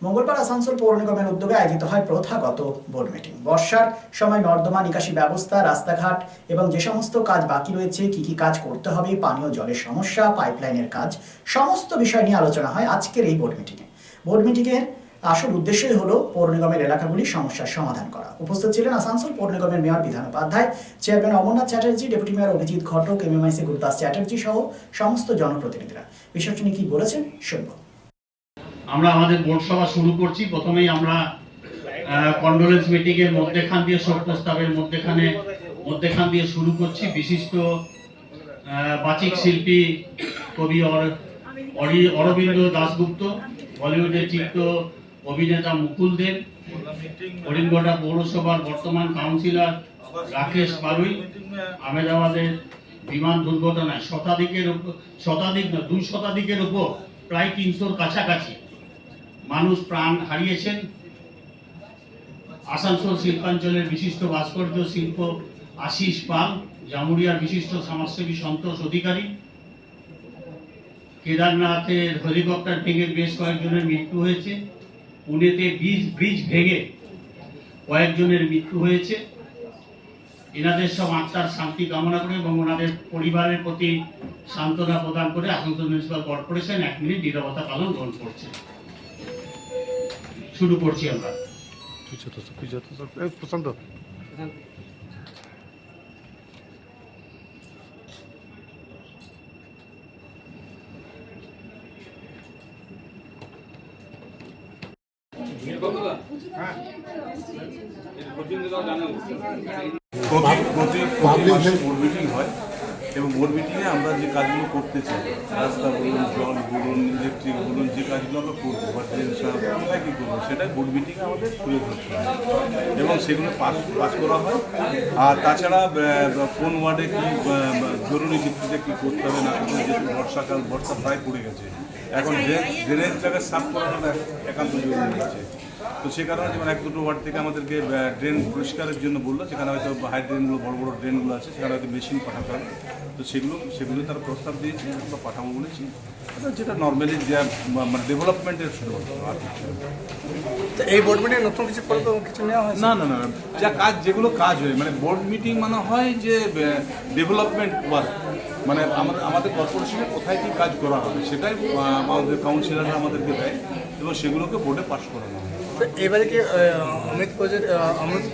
মঙ্গলবার আসানসোল পৌর নিগমের উদ্যোগে আয়োজিত হয় প্রথাগত বোর্ড মিটিং। বর্ষার সময় নর্দমা নিকাশি ব্যবস্থা, রাস্তাঘাট এবং যে সমস্ত কাজ বাকি রয়েছে, কি কাজ করতে হবে, পানীয় জলের সমস্যা, পাইপলাইনের কাজ, সমস্ত বিষয় নিয়ে আলোচনা হয় আজকের এই বোর্ড মিটিংয়ে। বোর্ড মিটিংয়ের আসল উদ্দেশ্যই হলো পৌর নিগমের এলাকাগুলির সমস্যার সমাধান করা। উপস্থিত ছিলেন আসানসোল পৌর নিগমের mayor Bidhan Upadhyay, chairman Amarnath Chatterjee, deputy mayor Abhijit Ghatak, MMIC Gurudas Chatterjee সহ সমস্ত জনপ্রতিনিধিরা। বিষয়টি নিয়ে কি বলেছেন শুনব। আমরা আমাদের বোর্ড সভা শুরু করছি। প্রথমেই আমরা কন্ডোলেন্স মিটিং এর মধ্যখান দিয়ে, শোক প্রস্তাবের মধ্যখান দিয়ে শুরু করছি। বিশিষ্ট বাচিক শিল্পী কবি অরবিন্দ দাশগুপ্ত, বলিউডের চিত্র অভিনেতা মুকুল দেব, করিমগঞ্জ পৌরসভার বর্তমান কাউন্সিলর রাকেশ বারুই, আহমেদাবাদের বিমান দুর্ঘটনায় দুই শতাধিকের উপর প্রায় 300-র কাছাকাছি মানুষ প্রাণ হারিয়েছেন। আসানসোল শিল্পাঞ্চলের বিশিষ্ট ভাস্কর্য শিল্প আশিস পাল, জামুরিয়ার বিশিষ্ট সমাজসেবী সন্তোষ অধিকারী, কেদারনাথের হেলিকপ্টার ভেঙে বেশ কয়েকজনের মৃত্যু হয়েছে, পুনেতে ব্রিজ ভেঙে কয়েকজনের মৃত্যু হয়েছে। এনাদের সব আত্মার শান্তি কামনা করে এবং ওনাদের পরিবারের প্রতি সান্ত্বনা প্রদান করে আসানসোল মিউনিসিপাল কর্পোরেশন 1 মিনিট নীরবতা পালন গ্রহণ করছে। শুরু করছি আমরা। প্রশান্ত বোর্ড মিটিং হয় এবং বোর্ড মিটিংয়ে আমরা যে কাজগুলো করতে চাই, রাস্তা বলুন, জল বলুন, ইলেকট্রিক বলুন, যে কাজগুলো আমরা করবো বা ট্রেন কোথায় কী করবো সেটাই বোর্ড মিটিংয়ে আমাদের তুলে ধরতে হয় এবং সেগুলো পাস করা হয়। আর তাছাড়া কোন ওয়ার্ডে কী জরুরি ভিত্তিতে কী করতে হবে না করতে হবে, যেহেতু বর্ষা প্রায় পড়ে গেছে, এখন ড্রেনের জায়গায় সাফ করাটা একান্ত জরুরি আছে। তো সে কারণে যেমন 1-2 ওয়ার্ড থেকে আমাদেরকে ড্রেন পরিষ্কারের জন্য বললো, যেখানে হয়তো হাই ড্রেনগুলো বড় ড্রেনগুলো আছে সেখানে হয়তো মেশিন পাঠাতে হবে। তো সেগুলো তারা প্রস্তাব দিয়েছে, আমরা পাঠাবো বলেছি। যেটা নর্মালি যে মানে ডেভেলপমেন্টের শুরু আর এই বোর্ড মিটিং নতুন কিছু নেওয়া হয় না যা যেগুলো কাজ হয়, মানে বোর্ড মিটিং মানে হয় যে ডেভেলপমেন্ট ওয়ার্ক, মানে আমাদের কর্পোরেশনে কোথায় কী কাজ করা হবে সেটাই আমাদের কাউন্সিলররা আমাদেরকে দেয় এবং সেগুলোকে বোর্ডে পাস করানো হয়। এবারে কি অমৃত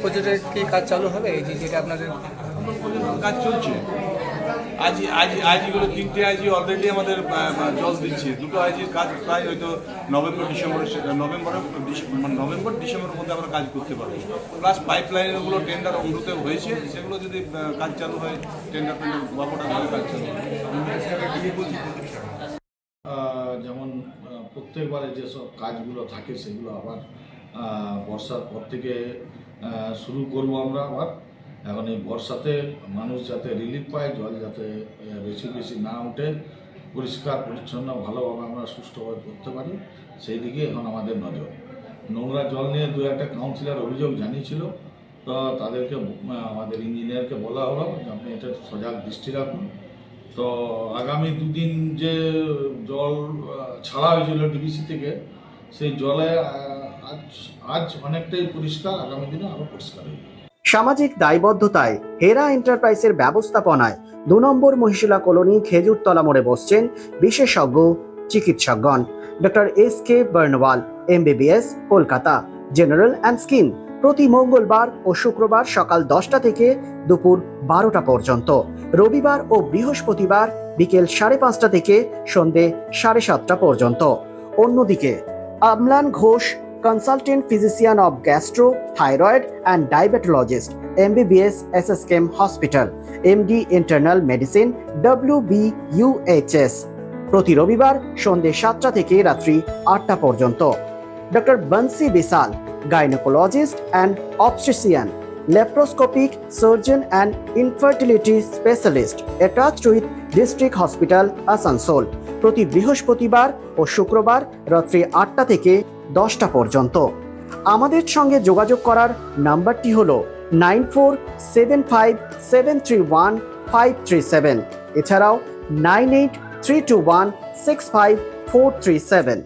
প্রজেক্টের কি কাজ চালু হবে? এই যেটা আপনাদের কাজ চলছে, আইজিগুলো 3টে আইজি অলরেডি আমাদের জল দিচ্ছে। 2টো আইজির কাজ প্রায় হয়তো নভেম্বর ডিসেম্বরের মধ্যে আমরা কাজ করতে পারবো। প্লাস পাইপলাইনগুলো টেন্ডার অনুরোধে হয়েছে, সেগুলো যদি কাজ চালু হয়, টেন্ডার বাপটা ধরে কাজ চালু হয়। যেমন প্রত্যেকবারে যেসব কাজগুলো থাকে সেগুলো আবার বর্ষার পর থেকে শুরু করব আমরা আবার। এখন এই বর্ষাতে মানুষ যাতে রিলিফ পায়, জল যাতে বেশি না উঠে, পরিষ্কার পরিচ্ছন্ন ভালোভাবে আমরা সুষ্ঠুভাবে করতে পারি, সেই দিকে এখন আমাদের নজর। নোংরা জল নিয়ে 2-1টা কাউন্সিলর অভিযোগ জানিয়েছিল, তো তাদেরকে আমাদের ইঞ্জিনিয়ারকে বলা হলো যে আপনি এটা সজাগ দৃষ্টি রাখুন। তো আগামী 2 দিন যে জল ছাড়া হয়েছিল ডিবিসি থেকে, সেই জলে আজ অনেকটাই পরিষ্কার, আগামী দিনে আরো পরিষ্কার হবে। সামাজিক দায়বদ্ধতায় হেরা এন্টারপ্রাইজের ব্যবস্থাপনায় 2 নম্বর মহিশিলা কলোনি খেজুরতলা মোড়ে বসছেন বিশেষজ্ঞ চিকিৎসকগণ। Doctor SK Barnwal, MBBS, Kolkata, general and skin, প্রতি মঙ্গলবার ও শুক্রবার সকাল 10টা থেকে দুপুর 12টা পর্যন্ত, রবিবার ও বৃহস্পতিবার বিকেল 5:30টা থেকে সন্ধে 7:30টা পর্যন্ত। অন্যদিকে অম্লান Ghosh, consultant physician of gastro, thyroid and diabetologist, MBBS, SSKM Hospital, MD Internal Medicine, WBUHS, প্রতি রবিবার সন্ধে 7টা থেকে রাত্রি 8টা পর্যন্ত। Doctor Bansi Bishal, gynaecologist and obstetrician, laparoscopic surgeon and infertility specialist attached with district hospital Asansol, প্রতি বৃহস্পতিবার ও শুক্রবার রাত্রি 8টা থেকে 10টা পর্যন্ত। আমাদের সঙ্গে যোগাযোগ করার নাম্বারটি হলো 9475731537, এছাড়াও 9832165437।